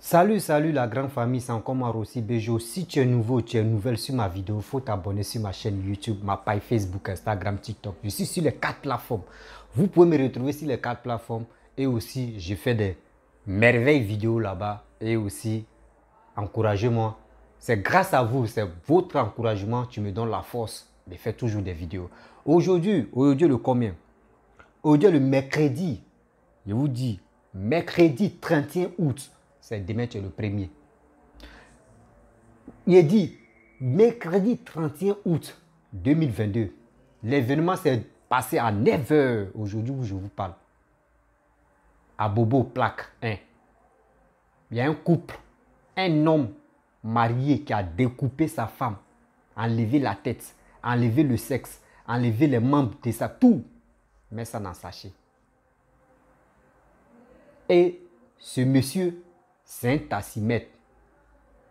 Salut la grande famille, c'est encore moi Rossi Bejo. Si tu es nouveau, tu es nouvelle sur ma vidéo, il faut t'abonner sur ma chaîne YouTube, ma page Facebook, Instagram, TikTok. Je suis sur les 4 plateformes. Vous pouvez me retrouver sur les 4 plateformes et aussi je fais des merveilles vidéos là-bas et aussi encouragez-moi. C'est grâce à vous, c'est votre encouragement qui me donne la force de faire toujours des vidéos. Aujourd'hui le combien? Aujourd'hui le mercredi, je vous dis, mercredi 31 août. C'est demain, tu es le premier. Il est dit, mercredi 31 août 2022, l'événement s'est passé à 9 h aujourd'hui où je vous parle. À Bobo, plaque 1. Il y a un couple, un homme marié qui a découpé sa femme, enlevé la tête, enlevé le sexe, enlevé les membres de sa tout, met ça dans le sachet. Et ce monsieur, c'est un tassimètre.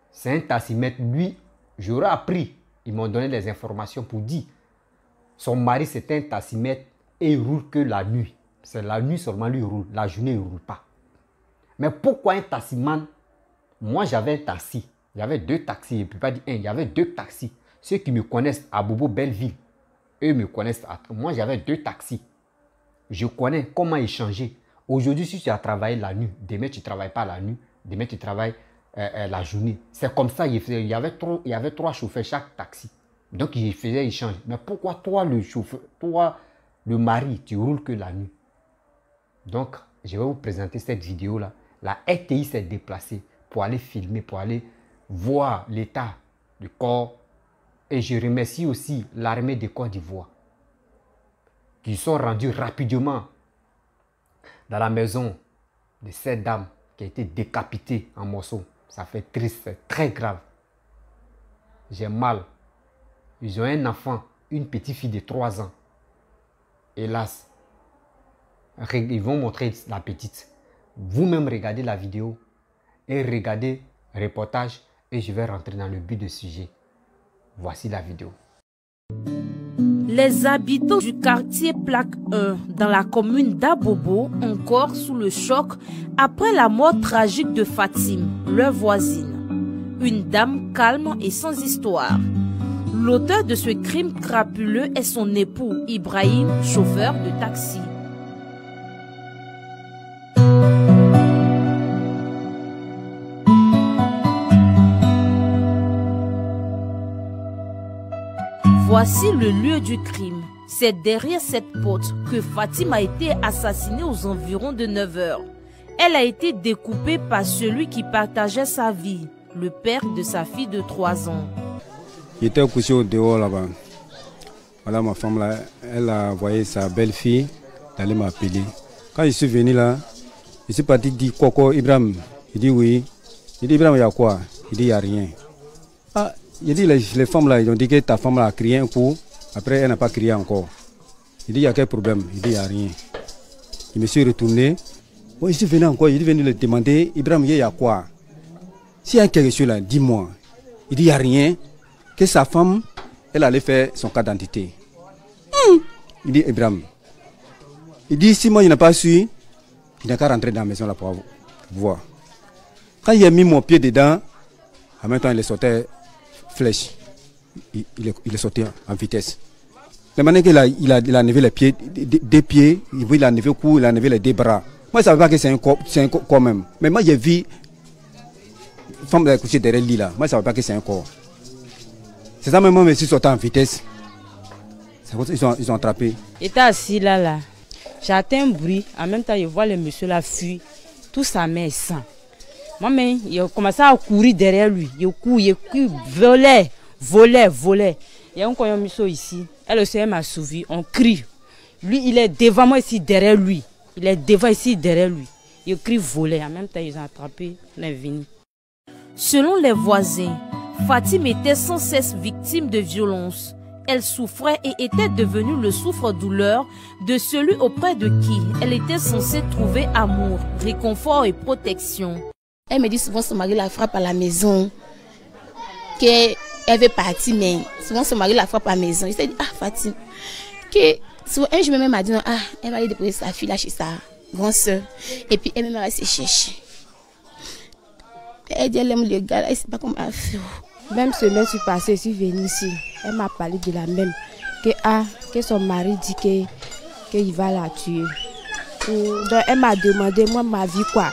C'est un tassimètre. Lui, j'aurais appris. Ils m'ont donné des informations pour dire. Son mari, c'est un tassimètre et il roule que la nuit. C'est la nuit seulement lui roule. La journée, il ne roule pas. Mais pourquoi un taximan? Moi, j'avais un taxi. J'avais 2 taxis. Je ne peux pas dire un. Il y avait 2 taxis. Ceux qui me connaissent à Bobo Belleville, eux me connaissent. Moi, j'avais 2 taxis. Je connais comment échanger. Aujourd'hui, si tu as travaillé la nuit, demain, tu ne travailles pas la nuit. Demain, tu travailles la journée. C'est comme ça. Il y avait 3 chauffeurs chaque taxi. Donc, il faisait échange. Mais pourquoi toi, le chauffeur, toi, le mari, tu roules que la nuit? Donc, je vais vous présenter cette vidéo-là. La RTI s'est déplacée pour aller filmer, pour aller voir l'état du corps. Et je remercie aussi l'armée de Côte d'Ivoire qui sont rendus rapidement dans la maison de cette dame qui a été décapitée en morceaux. Ça fait triste, c'est très grave. J'ai mal. Ils ont un enfant, une petite fille de 3 ans. Hélas, ils vont montrer la petite. Vous-même regardez la vidéo et regardez le reportage et je vais rentrer dans le but du sujet. Voici la vidéo. Les habitants du quartier Plaque 1 dans la commune d'Abobo encore sous le choc après la mort tragique de Fatime, leur voisine. Une dame calme et sans histoire. L'auteur de ce crime crapuleux est son époux Ibrahim, chauffeur de taxi. Voici le lieu du crime. C'est derrière cette porte que Fatime a été assassinée aux environs de 9 h. Elle a été découpée par celui qui partageait sa vie, le père de sa fille de 3 ans. J'étais couché au dehors là-bas. Voilà, ma femme là, elle a envoyé sa belle-fille d'aller m'appeler. Quand je suis venu là, je suis parti dire Coco Ibrahim. Il dit oui. Il dit Ibrahim, il y a quoi? Il dit il n'y a rien. Ah, il dit les femmes là, ils ont dit que ta femme là a crié un coup. Après, elle n'a pas crié encore. Il dit il y a quel problème? Il dit il n'y a rien. Je me suis retourné. Bon, je suis venu encore. Il est venu le demander Ibrahim, il y a quoi? S'il y a quelque chose là, dis-moi. Il dit il n'y a rien. Que sa femme, elle allait faire son cas d'identité. Il dit Ibrahim. Il dit si moi je n'ai pas su, il n'a qu'à rentrer dans la maison là pour voir. Quand il a mis mon pied dedans, en même temps il est sorti flèche. Il est sorti en vitesse. La manière qu'il il a enlevé les pieds, 2 pieds, il a enlevé le cou, il a enlevé les 2 bras. Moi je ne savais pas que c'est un corps quand même. Mais moi j'ai vu une femme qui est couchée derrière le lit là. Moi je ne savais pas que c'est un corps. C'est ça même, moi je suis sorti en vitesse. Ils ont attrapé. J'étais assis là. J'entends un bruit. En même temps, je vois le monsieur là fuir. Tout sa main est sang. Moi-même, il a commencé à courir derrière lui. Il court, volait. Il y a un coyon monsieur ici. Elle aussi, elle m'a suivi. On crie. Lui, il est devant moi ici, derrière lui. Il crie voler. En même temps, ils ont attrapé. On est venu. Selon les voisins, Fatime était sans cesse victime de violences. Elle souffrait et était devenue le souffre-douleur de celui auprès de qui elle était censée trouver amour, réconfort et protection. Elle me dit souvent son mari la frappe à la maison, qu'elle veut partir, mais souvent son mari la frappe à la maison. Il s'est dit, ah Fatime, que souvent un jour même m'a dit, non, ah, elle va aller déposer sa fille là chez sa grande soeur, et puis elle m'a resté chercher. elle dit elle aime le gars, elle ne sait pas comment elle fait. Même semaine je suis passée, je suis venue ici. Elle m'a parlé de la même. Que son mari dit qu'il va la tuer. Donc elle m'a demandé, moi, ma vie quoi.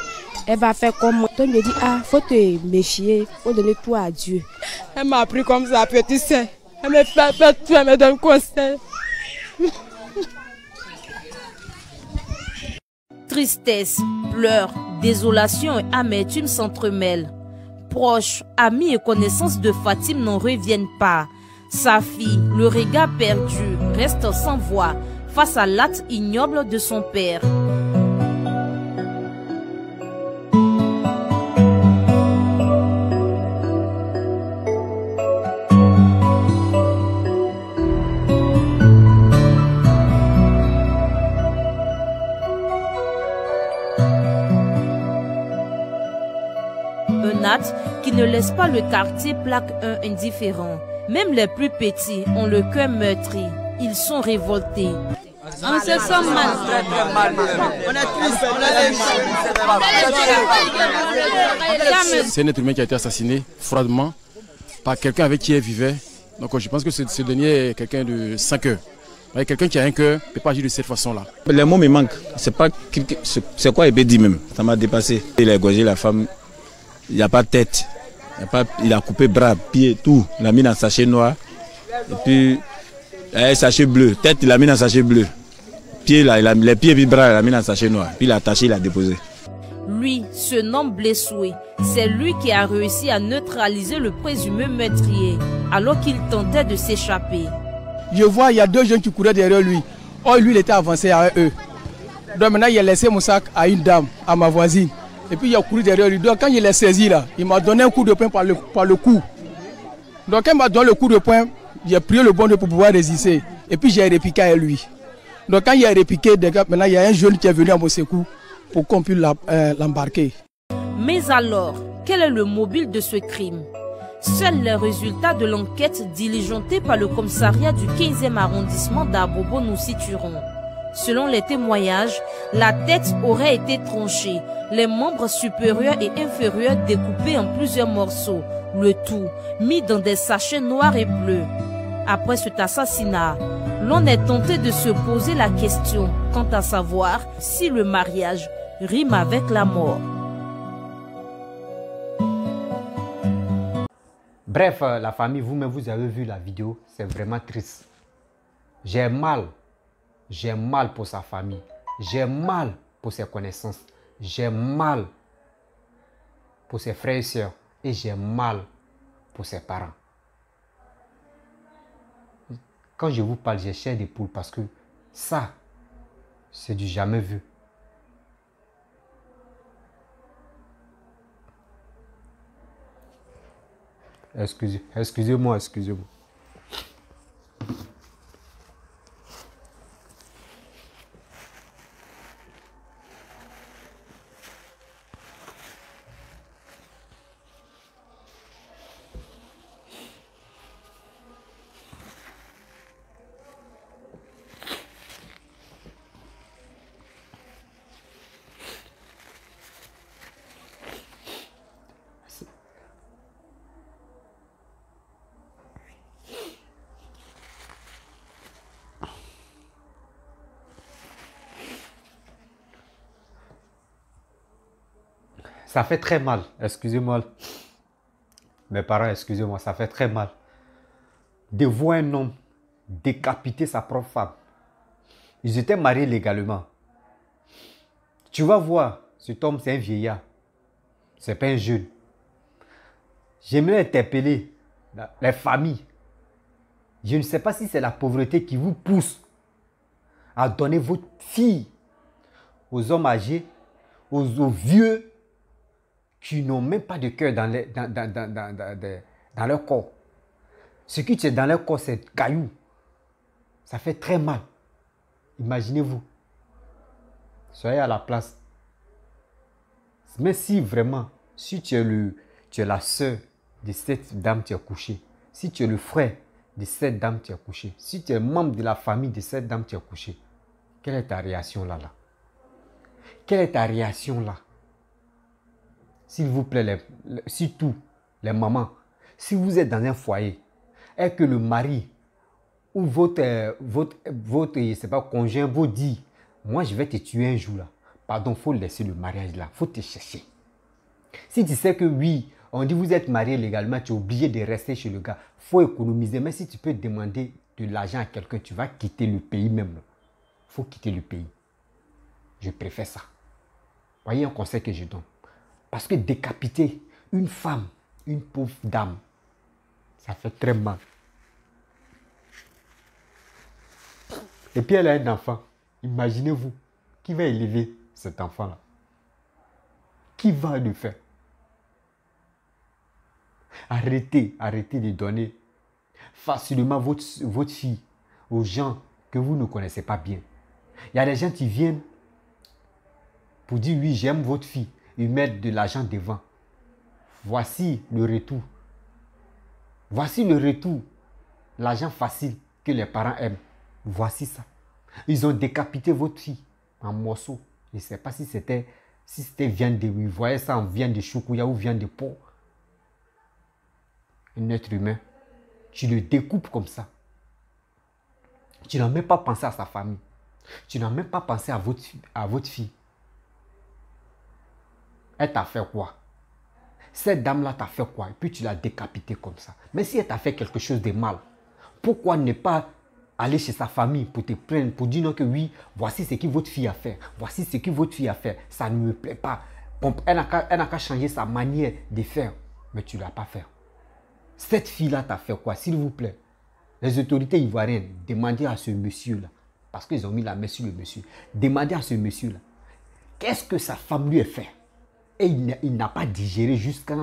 Elle va faire comme moi. Donc je me dis, faut te méfier, faut donner tout à Dieu. Elle m'a pris comme ça, petit sein. Elle me fait tout, elle me donne conseil. Tristesse, pleurs, désolation et amertume s'entremêlent. Proches, amis et connaissances de Fatim n'en reviennent pas. Sa fille, le regard perdu, reste sans voix face à l'acte ignoble de son père. Un acte qui ne laisse pas le quartier Plaque 1 indifférent. Même les plus petits ont le cœur meurtri. Ils sont révoltés. On se sent mal. C'est un être humain qui a été assassiné froidement par quelqu'un avec qui elle vivait. Donc je pense que ce dernier est quelqu'un de 5 cœurs. Quelqu'un qui a un cœur ne peut pas agir de cette façon-là. Les mots me manquent. C'est quoi il peut dire même. Ça m'a dépassé. Il a égorgé la femme. Il n'y a pas de tête. Il a coupé bras, pieds, tout. Il a mis dans un sachet noir. Et puis, un sachet bleu. Tête, il a mis dans un sachet bleu. Pieds, là, les pieds et les bras, il a mis dans un sachet noir. Puis il a attaché, il a déposé. Lui, se nomme Blessoué. C'est lui qui a réussi à neutraliser le présumé meurtrier alors qu'il tentait de s'échapper. Je vois, il y a 2 jeunes qui couraient derrière lui. Oh, lui, il était avancé avec eux. Donc maintenant, il a laissé mon sac à une dame, à ma voisine. Et puis il a couru derrière lui. Donc quand il l'a saisi là, il m'a donné un coup de poing par le cou. Donc quand il m'a donné le coup de poing, j'ai pris le bon Dieu pour pouvoir résister. Et puis j'ai répliqué à lui. Donc quand il a répliqué, maintenant il y a un jeune qui est venu à mon secours pour qu'on puisse l'embarquer. Mais alors, quel est le mobile de ce crime? Seuls les résultats de l'enquête diligentée par le commissariat du 15e arrondissement d'Abobo nous situeront. Selon les témoignages, la tête aurait été tranchée, les membres supérieurs et inférieurs découpés en plusieurs morceaux, le tout mis dans des sachets noirs et bleus. Après cet assassinat, l'on est tenté de se poser la question quant à savoir si le mariage rime avec la mort. Bref, la famille, vous-même, vous avez vu la vidéo, c'est vraiment triste. J'ai mal pour sa famille. J'ai mal pour ses connaissances. J'ai mal pour ses frères et sœurs. Et j'ai mal pour ses parents. Quand je vous parle, j'ai chair de poule parce que ça, c'est du jamais vu. Excusez-moi. Ça fait très mal, excusez-moi. Mes parents, excusez-moi, ça fait très mal. De voir un homme décapiter sa propre femme. Ils étaient mariés légalement. Tu vas voir, cet homme, c'est un vieillard. C'est pas un jeune. J'aimerais interpeller les familles. Je ne sais pas si c'est la pauvreté qui vous pousse à donner votre fille aux hommes âgés, aux vieux, qui n'ont même pas de cœur dans leur corps. Ce qui est dans leur corps, c'est caillou. Ça fait très mal. Imaginez-vous. Soyez à la place. Mais si vraiment, si tu es la sœur de cette dame qui est couchée, si tu es le frère de cette dame qui est couchée, si tu es membre de la famille de cette dame qui est couchée, quelle est ta réaction là? Quelle est ta réaction là? s'il vous plaît, surtout les mamans, si vous êtes dans un foyer et que le mari ou votre je sais pas, conjoint vous dit, moi je vais te tuer un jour là, pardon, il faut laisser le mariage là, il faut te chercher. Si tu sais que oui, on dit vous êtes marié légalement, tu es obligé de rester chez le gars, il faut économiser, mais si tu peux demander de l'argent à quelqu'un, tu vas quitter le pays même. Il faut quitter le pays. Je préfère ça. Voyez un conseil que je donne. Parce que décapiter une femme, une pauvre dame, ça fait très mal. Et puis elle a un enfant. Imaginez-vous, qui va élever cet enfant-là? Qui va le faire? Arrêtez de donner facilement votre fille aux gens que vous ne connaissez pas bien. Il y a des gens qui viennent pour dire oui, j'aime votre fille. Ils mettent de l'argent devant. Voici le retour. Voici le retour. L'argent facile que les parents aiment. Voici ça. Ils ont décapité votre fille en morceaux. Je ne sais pas si c'était viande de... Vous voyez ça en viande de choukouya ou viande de porc. Un être humain, tu le découpes comme ça. Tu n'as même pas pensé à sa famille. Tu n'as même pas pensé à votre fille. Elle t'a fait quoi? Cette dame-là t'a fait quoi? Et puis tu l'as décapitée comme ça. Mais si elle t'a fait quelque chose de mal, pourquoi ne pas aller chez sa famille pour te plaindre, pour dire non que oui, voici ce que votre fille a fait. Voici ce que votre fille a fait. Ça ne me plaît pas. Elle n'a qu'à changer sa manière de faire. Mais tu ne l'as pas fait. Cette fille-là t'a fait quoi? S'il vous plaît. Les autorités ivoiriennes, demandez à ce monsieur-là, parce qu'ils ont mis la main sur le monsieur, demandez à ce monsieur-là, qu'est-ce que sa femme lui a fait? Et il n'a pas digéré jusqu'à...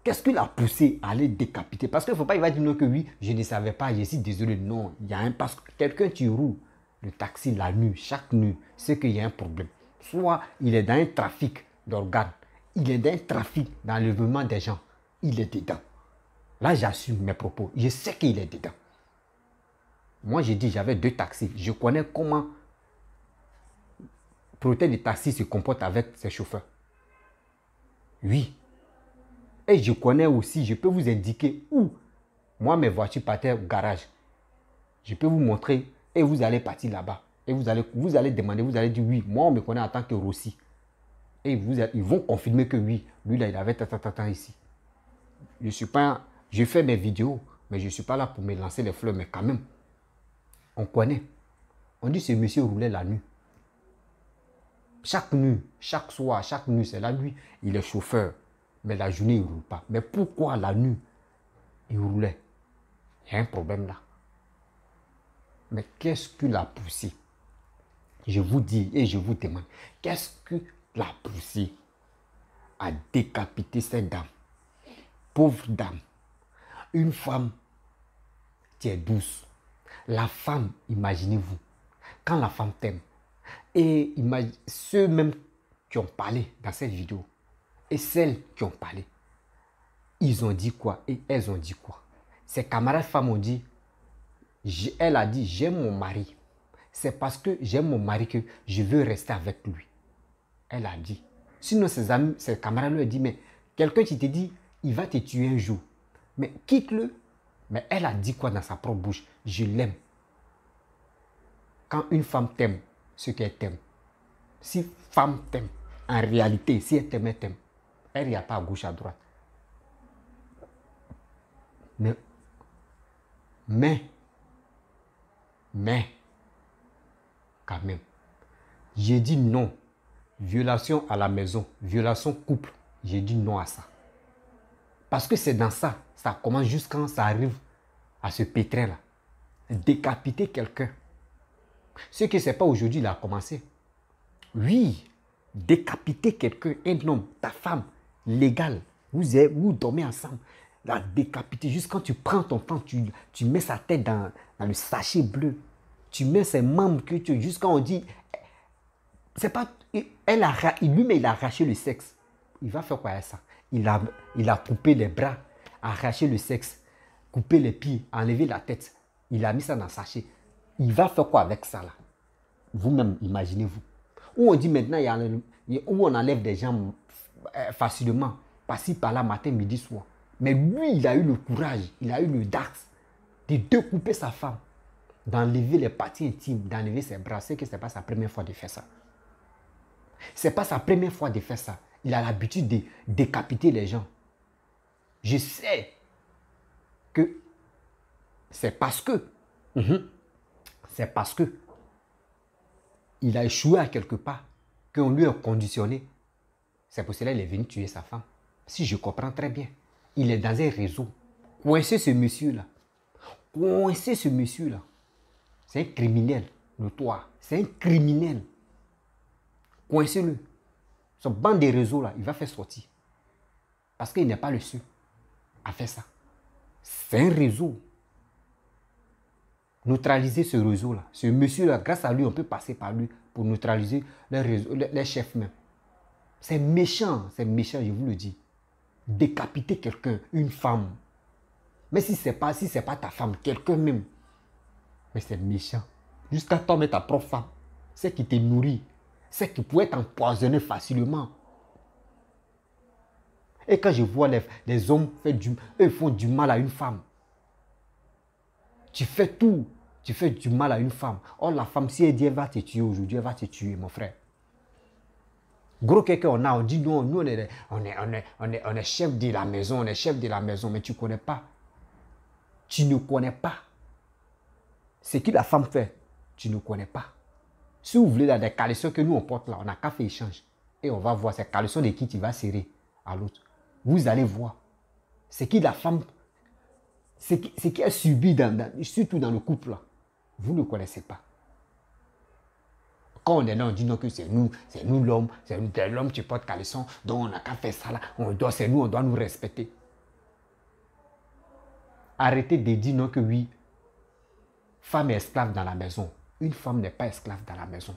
Qu'est-ce qui l'a poussé à aller décapiter? Parce qu'il ne faut pas, il va dire non que oui, je ne savais pas, je suis désolé. Non, il y a un... Parce que quelqu'un qui roule le taxi la nuit, chaque nuit, c'est qu'il y a un problème. Soit il est dans un trafic d'organes, il est dans un trafic d'enlèvement des gens, il est dedans. Là, j'assume mes propos. Je sais qu'il est dedans. Moi, j'ai dit, j'avais 2 taxis. Je connais comment propriétaire de taxi se comporte avec ses chauffeurs. Oui. Et je connais aussi, je peux vous indiquer où moi mes voitures partaient au garage. Je peux vous montrer et vous allez partir là-bas. Et vous allez demander, vous allez dire oui, moi on me connaît en tant que Rossi. Et ils vont confirmer que oui, lui là il avait tant ici. Je fais mes vidéos, mais je ne suis pas là pour me lancer les fleurs, mais quand même, on connaît. On dit que ce monsieur roulait la nuit. Chaque nuit, chaque soir, chaque nuit, c'est la nuit, il est chauffeur. Mais la journée, il ne roule pas. Mais pourquoi la nuit, il roulait? Il y a un problème là. Mais qu'est-ce qui l'a poussé? Je vous dis et je vous demande, qu'est-ce qui l'a poussé à décapiter cette dame? Pauvre dame. Une femme qui est douce. La femme, imaginez-vous, quand la femme t'aime, et ceux même qui ont parlé dans cette vidéo, et celles qui ont parlé, ils ont dit quoi et elles ont dit quoi? Ses camarades femmes ont dit, elle a dit, j'aime mon mari. C'est parce que j'aime mon mari que je veux rester avec lui. Elle a dit. Sinon, ses camarades lui ont dit, mais quelqu'un qui te dit, il va te tuer un jour. Mais quitte-le. Mais elle a dit quoi dans sa propre bouche? Je l'aime. Quand une femme t'aime, ce qu'elle t'aime. Si femme t'aime, en réalité, si elle t'aime, elle t'aime. Elle n'y a pas à gauche, à droite. Mais, quand même, j'ai dit non. Violation à la maison, violation couple, j'ai dit non à ça. Parce que c'est dans ça, ça commence juste quand ça arrive à ce pétrin-là. Décapiter quelqu'un. Ce que c'est pas aujourd'hui, il a commencé. Oui, décapiter quelqu'un, un homme, ta femme, légal, vous dormez ensemble, la décapiter, juste quand tu prends ton temps, tu mets sa tête dans le sachet bleu, tu mets ses membres, juste quand on dit, c'est pas, lui-même il a arraché le sexe, il va faire quoi avec ça? Il a coupé les bras, arraché le sexe, coupé les pieds, enlevé la tête, il a mis ça dans le sachet, il va faire quoi avec ça là? Vous-même, imaginez-vous. Où on dit maintenant, où on enlève des gens facilement, par-ci, par-là, matin, midi, soir. Mais lui, il a eu le courage, il a eu le dax de découper sa femme, d'enlever les parties intimes, d'enlever ses bras. C'est que ce n'est pas sa première fois de faire ça. Ce n'est pas sa première fois de faire ça. Il a l'habitude de décapiter les gens. Je sais que c'est parce que il a échoué à quelque part qu'on lui a conditionné. C'est pour cela qu'il est venu tuer sa femme. Si je comprends très bien, il est dans un réseau. Coincez ce monsieur-là. Coincez ce monsieur-là. C'est un criminel, notoire. C'est un criminel. Coincez-le. Son bande de réseaux-là, il va faire sortir. Parce qu'il n'est pas le seul à faire ça. C'est un réseau. Neutraliser ce réseau-là. Ce monsieur-là, grâce à lui, on peut passer par lui pour neutraliser les chefs même. C'est méchant, je vous le dis. Décapiter quelqu'un, une femme. Mais si ce n'est pas ta femme, quelqu'un même. Mais c'est méchant. Jusqu'à toi, mais ta propre femme. C'est qui te nourrit. C'est qui peut être empoisonné facilement. Et quand je vois les hommes font du mal à une femme. Tu fais tout. Tu fais du mal à une femme. Or, la femme, si elle dit elle va te tuer aujourd'hui, elle va te tuer, mon frère. Gros quelqu'un, on dit non, nous, on est chef de la maison, on est chef de la maison, mais tu ne connais pas. Tu ne connais pas. Ce que la femme fait, tu ne connais pas. Si vous voulez, dans des caleçons que nous, on porte là, on n'a qu'à faire échange. Et on va voir ces caleçons de qui tu vas serrer à l'autre. Vous allez voir. Ce que la femme, ce qui a subi, surtout dans le couple là, vous ne connaissez pas. Quand on est là, on dit non que c'est nous l'homme, c'est l'homme qui porte caleçon, donc on n'a qu'à faire ça là, c'est nous, on doit nous respecter. Arrêtez de dire non que oui, femme est esclave dans la maison. Une femme n'est pas esclave dans la maison.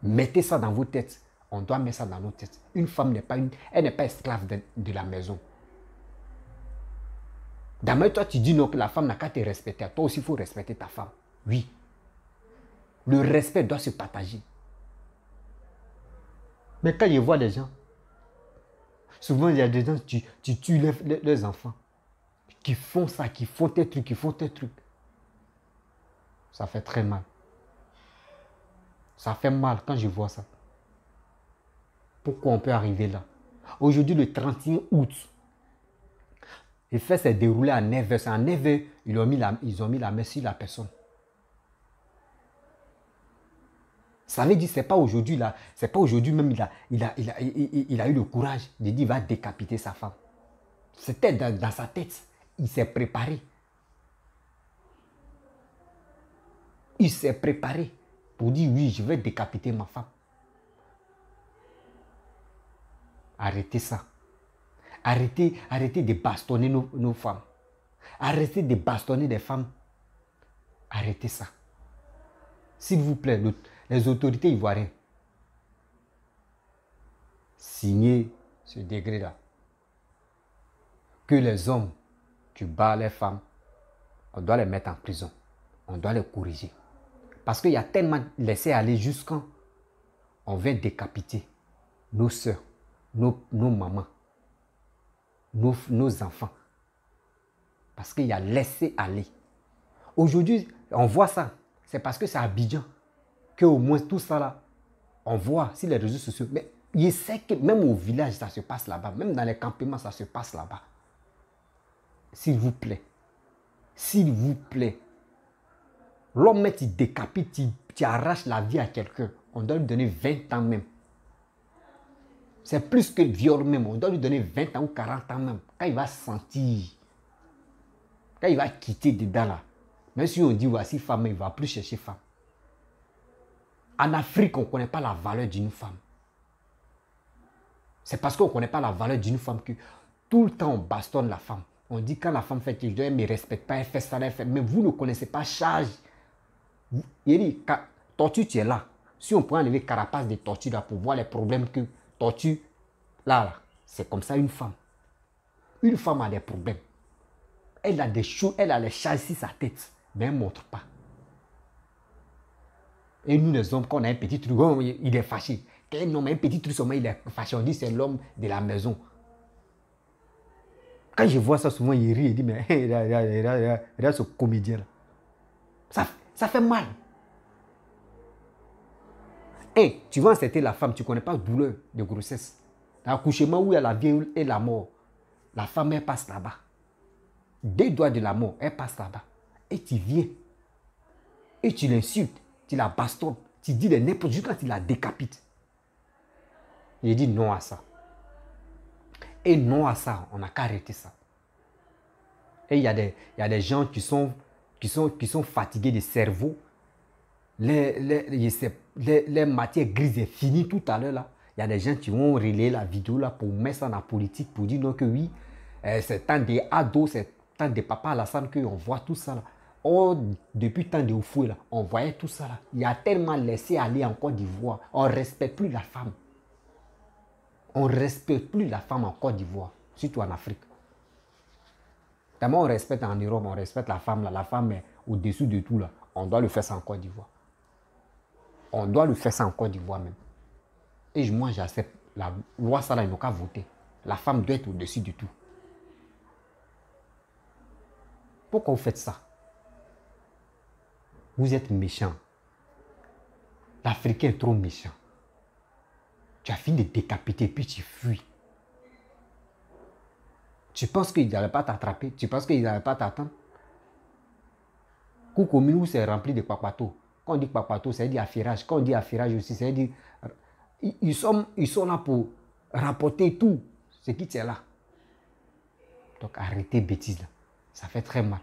Mettez ça dans vos têtes. On doit mettre ça dans nos têtes. Une femme n'est pas esclave de la maison. D'abord, toi, tu dis non que la femme n'a qu'à te respecter. Toi aussi, il faut respecter ta femme. Oui. Le respect doit se partager. Mais quand je vois des gens, souvent il y a des gens qui tuent leurs enfants, qui font ça, qui font tes trucs, Ça fait très mal. Ça fait mal quand je vois ça. Pourquoi on peut arriver là? Aujourd'hui, le 31 août, le fait s'est déroulé à 9h. C'est à 9h, ils ont mis la main sur la personne. Ça veut dire que ce n'est pas aujourd'hui là. C'est pas aujourd'hui même il a eu le courage de dire qu'il va décapiter sa femme. C'était dans sa tête. Il s'est préparé. Il s'est préparé pour dire oui, je vais décapiter ma femme. Arrêtez ça. Arrêtez de bastonner nos femmes. Arrêtez de bastonner des femmes. Arrêtez ça. S'il vous plaît, les autorités ivoiriennes, signez ce décret-là. Que les hommes qui battent les femmes, on doit les mettre en prison. On doit les corriger. Parce qu'il y a tellement laissé aller jusqu'à on vient décapiter nos soeurs, nos mamans, nos enfants. Parce qu'il y a laissé aller. Aujourd'hui, on voit ça. C'est parce que c'est à Abidjan qu'au moins tout ça là, on voit sur les réseaux sociaux. Mais je sais que même au village, ça se passe là-bas. Même dans les campements, ça se passe là-bas. S'il vous plaît. S'il vous plaît. L'homme, tu décapites, tu arraches la vie à quelqu'un. On doit lui donner 20 ans même. C'est plus que viol même. On doit lui donner 20 ans ou 40 ans même. Quand il va sentir, quand il va quitter dedans là, même si on dit voici femme, il ne va plus chercher femme. En Afrique, on ne connaît pas la valeur d'une femme. C'est parce qu'on ne connaît pas la valeur d'une femme que tout le temps on bastonne la femme. On dit quand la femme fait quelque chose, elle ne me respecte pas, elle fait ça, elle fait. Mais vous ne connaissez pas charge. Il dit, tortue, tu es là. Si on peut enlever carapace de tortue là pour voir les problèmes que tortue, là, c'est comme ça une femme. Une femme a des problèmes. Elle a des choses, elle a les charges sur sa tête, mais elle ne montre pas. Et nous les hommes, quand on a un petit truc, il est fâché. Un homme, un petit truc seulement, il est fâché. On dit c'est l'homme de la maison. Quand je vois ça, souvent, il rit et dit, mais regarde ce comédien-là. Ça fait mal. Et tu vas enceintrer la femme, tu ne connais pas la douleur de grossesse. L'accouchement où il y a la vie et la mort, la femme, elle passe là-bas. 2 doigts de la mort, elle passe là-bas. Et tu viens. Et tu l'insultes, tu la bastonnes, tu dis de n'importe quoi, jusqu'à tu la décapites. Il dit non à ça. Et non à ça, on n'a qu'à arrêter ça. Et il y a des gens qui sont fatigués de cerveau. Les matières grises est fini tout à l'heure là. Il y a des gens qui vont relayer la vidéo là pour mettre ça dans la politique, pour dire non que oui, c'est tant des ados, c'est tant des papas Alassane qu'on voit tout ça là. Oh, depuis tant de Oufoué là, on voyait tout ça là. Il y a tellement laissé aller en Côte d'Ivoire. On ne respecte plus la femme. On ne respecte plus la femme en Côte d'Ivoire, surtout en Afrique. Tellement on respecte en Europe, on respecte la femme là. La femme est au-dessus de tout là. On doit le faire ça en Côte d'Ivoire. On doit le faire ça en Côte d'Ivoire même. Et moi j'accepte. La loi ça là, ils n'ont qu'à voter. La femme doit être au-dessus de tout. Pourquoi vous faites ça? Vous êtes méchant. L'Africain est trop méchant. Tu as fini de décapiter puis tu fuis. Tu penses qu'ils n'allaient pas t'attraper? Tu penses qu'ils n'allaient pas t'attendre? Koukominou, c'est rempli de papato. Quand on dit papato, ça veut dire affirage. Quand on dit affirage aussi, ça veut dire... Ils sont là pour rapporter tout ce qui est là. Donc arrêtez bêtises là. Ça fait très mal.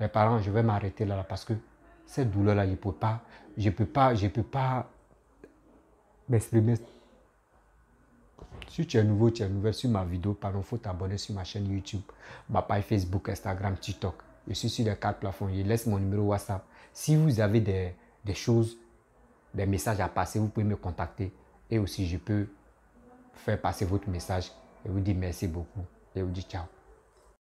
Les parents, je vais m'arrêter là parce que cette douleur-là, je peux pas m'exprimer. Si tu es nouveau, tu es nouvelle sur ma vidéo, pardon, il faut t'abonner sur ma chaîne YouTube, ma page Facebook, Instagram, TikTok. Je suis sur les 4 plafonds. Je laisse mon numéro WhatsApp. Si vous avez des choses, des messages à passer, vous pouvez me contacter. Et aussi, je peux faire passer votre message et vous dire merci beaucoup. Et vous dire ciao.